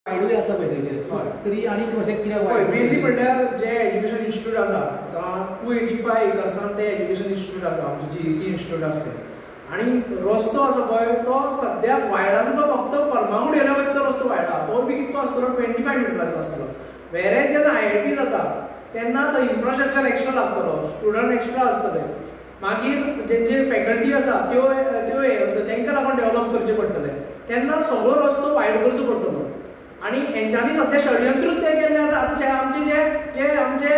Idea आसा पळय तेजेर तरी आनी कशें कित्याक मेनली म्हणल्यार जे एज्युकेशन इंस्टिट्यूट आसा 285 एकर्सान ते एज्युकेशन इंस्टिट्यूट आसा आमचे GEC इंस्टिट्यूट आसा ते आनी रस्तो आसा पळय तो सद्याक वायड आसा तो फक्त फर्मागुडी येयल्या वयता तो रस्तो वायड आसा तो बी कितको आसतलो 25 मिटराचो आसतलो वेरेज जेन्ना IIT जाता तेन्ना तो इन्फ्रास्ट्रक्चर एक्स्ट्रा लागतलो स्टुडंट एक्स्ट्रा आसतले मागीर जे फॅकल्टी आसा त्यो तांकां लागून डेवलप करचें पडटलें तेन्ना सगळो रस्तो वायड करचो पडटलो आनी हेंच्यांनी सद्या षडयंत्रूच ते केल्लें आसा आतां आमचे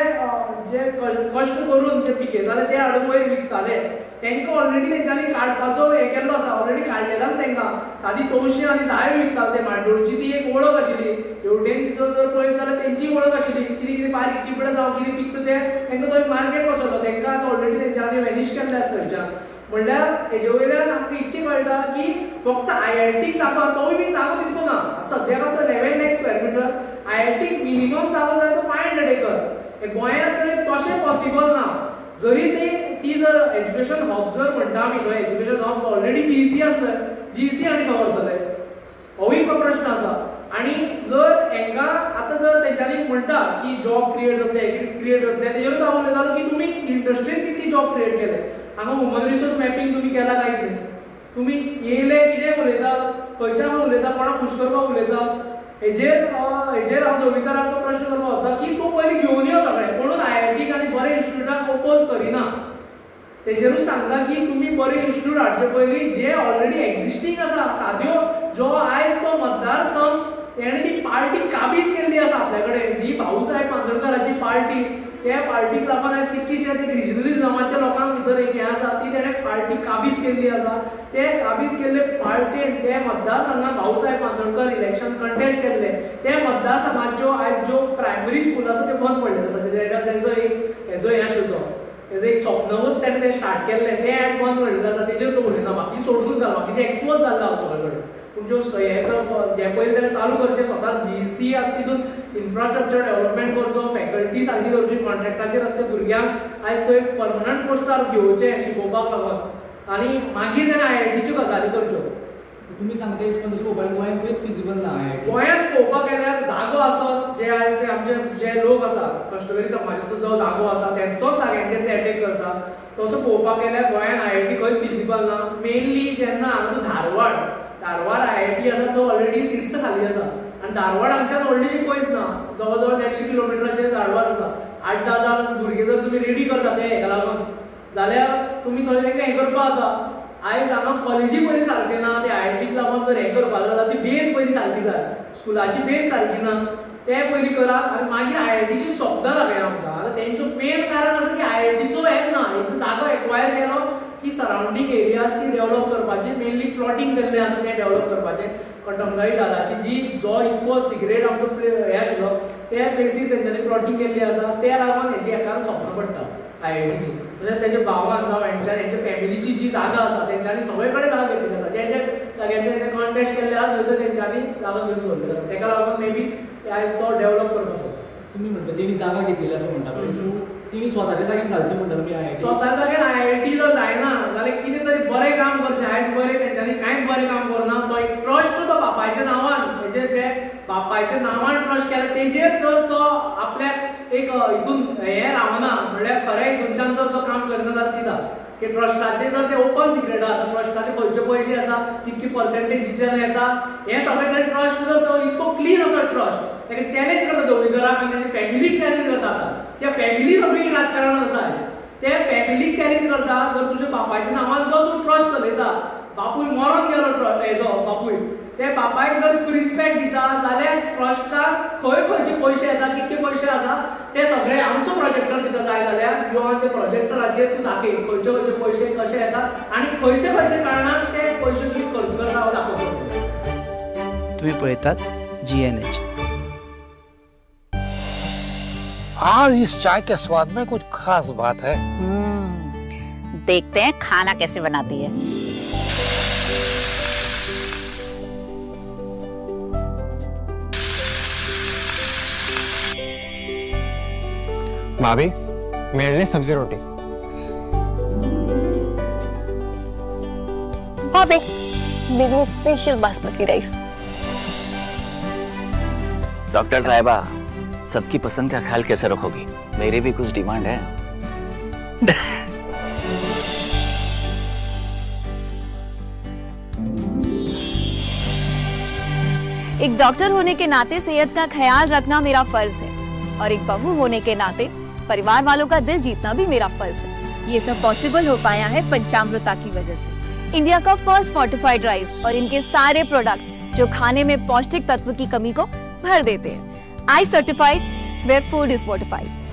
जे कश्ट करून जे पिकयताले ते हाडून वयर विकताले तांकां ऑलरेडी तेंच्यांनी काडपाचो हें केल्लो आसा ऑलरेडी काडलेलो आसा तांकां सादी तवशीं आनी जाय विकताले ते मांडोळची ती एक वळख आशिल्ली हेवटेन जर पळयत जाल्यार तेंची वळख आशिल्ली कितें कितें बारीक चिपड जावं कितें विकता ते तांकां तो एक मार्केट बसयलो तांकां आतां ऑलरेडी तेंच्यांनी वॅनिश केल्लें आसा थंयच्यान म्हणल्यार हेजे वयल्यान आमकां इतकें कळटा की फक्त IITक जागो तोय बी जागो तितको ना सद्याक आसता 11 लाख स्क्वेअर मिटर IITक मिनिमम जागो जाय तो 500 एकर गोंयांत तरी तशें पॉसिबल ना जरी ती जर एज्युकेशन हब जर म्हणटा आमी थंय एज्युकेशन हब ऑलरेडी GEC आसता GEC आनी खबर करतले होय एक प्रश्न आसा आनी जर हांकां आतां जर तेंच्यांनी म्हणटा की जॉब क्रिएट जातले तेजेरूच हांव उलयतालो की तुमी इंडस्ट्रीन कितली जॉब क्रिएट केले हांगा ह्युमन रिसोर्स मॅपींग तुमी केला काय कितें तुमी येयले कितें उलयता खंयच्या उलयता कोणाक खुश करपाक उलयता हेजेर हांव धोबीकाराक तो प्रश्न करपाक वता की तूं पयलीं घेवन यो सगळें कोणूच IITक आनी बरे इंस्टिट्यूटाक ओपोज करिना तेजेरूच सांगता की तुमी बरे इंस्टिट्यूट हाडचे पयलीं जे ऑलरेडी एक्झिस्टींग आसा साद्यो जो आयज तो मतदारसंघ तेणे ती पार्टी काबीज केल्ली आसा आपल्या कडेन जी भाऊसाहेब बांदोडकराची पार्टी त्या पार्टीक लागून आयज कितकीशे रिजनलिझमाच्या लोकांक भितर एक हें आसा ती तेणे पार्टी काबीज केल्ली आसा ते काबीज केल्ले पार्टीन ते मतदारसंघात भाऊसाहेब बांदोडकर इलेक्शन कंटेस्ट केल्ले ते मतदारसंघाच्यो आयज ज्यो प्रायमरी स्कूल आसा त्यो बंद पडलेले आसा तेजो एक हेजो हें आशिल्लो तेजो एक स्वप्नवत तेणे तें स्टार्ट केल्लें तें आयज बंद पडलेलें आसा तेजेर तो उलयना बाकी सोडून घाल बाकीचे एक्सपोज जाल्ले हांव सगळे कडेन पूण ज्यो जे पयलीं तेणें चालू करचें स्वता GEC आसा तितून इन्फ्रास्ट्रक्चर डेव्हलपमेंट करचो फॅकल्टी सारकी करची कॉन्ट्रॅक्टाचेर आसता भुरग्यांक आयज थंय परमनंट पोस्टार घेवचें शिकोवपाक लागून आनी मागीर तेणें IITच्यो गजाली करच्यो तुमी सांगता हिसपान तशें पळोवपाक गोंयांत खंयच फिजिबल ना गोंयांत पळोवपाक गेल्यार जागो आसत जे आयज ते आमचे जे लोक आसा कश्टकरी समाजाचो जो जागो आसा तेंचोच जाग्यांचेर ते अटॅक करता तसो पळोवपाक गेल्यार गोंयांत IIT खंयच फिजिबल ना मेनली जेन्ना हांगा धारवाड IIT आसा तो ऑलरेडी सिट्स खाली आसा आनी धारवाड हांगच्यान व्हडलीशी पयस ना जवळ जवळ 150 किलोमिटराचेर धारवाड आसा 8-10 भुरगे जर तुमी रेडी करता ते हेका लागून जाल्यार तुमी थंय तांकां हें करपा जाता आयज हांगा कॉलेजी पयलीं सारके ना ते IITक लागून जर हें करपा जाल्यार ती बेस पयलीं सारकी जाय स्कुलाची बेस सारकी ना ते पयलीं करात आनी मागीर IITची स्वप्नां दाखया आमकां आतां तेंचो मेन कारण आसा की IITचो हें ना एक जागो एक्वायर केलो की सरावंडींग एरियाज ती डेवलप करपाची मेनली प्लॉटिंग केल्लें आसा तें डेवलप करपाचें कटंगाई दादाची जो इतको सिक्रेट आमचो हें आशिल्लो त्या प्लेसीर तेंच्यांनी प्लॉटिंग केल्ली आसा त्या लागून हेजी एका स्वप्न पडटा IITची तशेंच तेजे भावान जावं हेंच्या फॅमिलीची जी जागा आसा तेंच्यांनी सगळे कडेन जागा घेतलेली आसा जे जाग्यांचेर ते कॉन्टेस्ट केल्ले आसा थंय तेंच्यांनी जागा घेवन दवरलेली आसा तेका लागून मे बी आयज तो डेवलप करपाक सोदता तुमी म्हणटा तेणी जागा घेतलेली आसा म्हणटा सो तेणी स्वताच्या जाग्यार घालचें म्हणटा तुमी IIT स्वता जाग्यार IIT जर जायना जाल्यार कितें तरी बरें काम करचें आयज बरें तेंच्यांनी कांयच बरें काम करना तो एक ट्रस्ट तो बापायच्या नांवान तेजे ते बापायच्या नांवान ट्रस्ट केला तेजेर जर तो आपल्याक एक हितून हें रावना म्हणल्यार खरें हितूनच्यान जर तो काम करना जाल्यार चिंता की ट्रस्टाचे जर ते ओपन सिक्रेट आसा ट्रस्टाचे खंयचे पयशे येता कितकी पर्सेंटेजीच्यान येता हें सगळें तरी ट्रस्ट जर तो इतको क्लीन आसा ट्रस्ट ताका चॅलेंज करता धोबीकराक आनी ताची फॅमिलीक चॅलेंज करता आतां त्या फॅमिली सगळी राजकारणांत आसा आयज ते फॅमिलीक चॅलेंज करता जर तुज्या बापायच्या नांवान जो तूं ट्रस्ट चलयता बापूय मरोन गेलो हेजो बापूय ते बापायक जर तूं रिस्पेक्ट दिता जाल्यार ट्रस्टाक खंयचे पयशे येता कितके पयशे आसा ते सगळे आमचो प्रोजेक्टर दिता जाय जाल्यार यो आनी ते प्रोजेक्टराचेर तूं दाखय खंयचे पयशे कशे येतात आनी खंयचे कारणाक ते पयशे कितें खर्च करता हांव दाखोवपाक तुम्ही पळयतात GNH। आज इस चाय के स्वाद में कुछ खास बात है। देखते हैं खाना कैसे बनाती है। भाभी मेरे लिए सब्जी रोटी। भाभी मेरे लिए स्पेशल बासमती राइस। डॉक्टर साहिबा, सबकी पसंद का ख्याल कैसे रखोगी? मेरी भी कुछ डिमांड है। एक डॉक्टर होने के नाते सेहत का ख्याल रखना मेरा फर्ज है और एक बहू होने के नाते परिवार वालों का दिल जीतना भी मेरा फर्ज है। ये सब पॉसिबल हो पाया है पंचामृता की वजह से। इंडिया का फर्स्ट फोर्टिफाइड राइस और इनके सारे प्रोडक्ट जो खाने में पौष्टिक तत्व की कमी को भर देते हैं। I certified where food is fortified.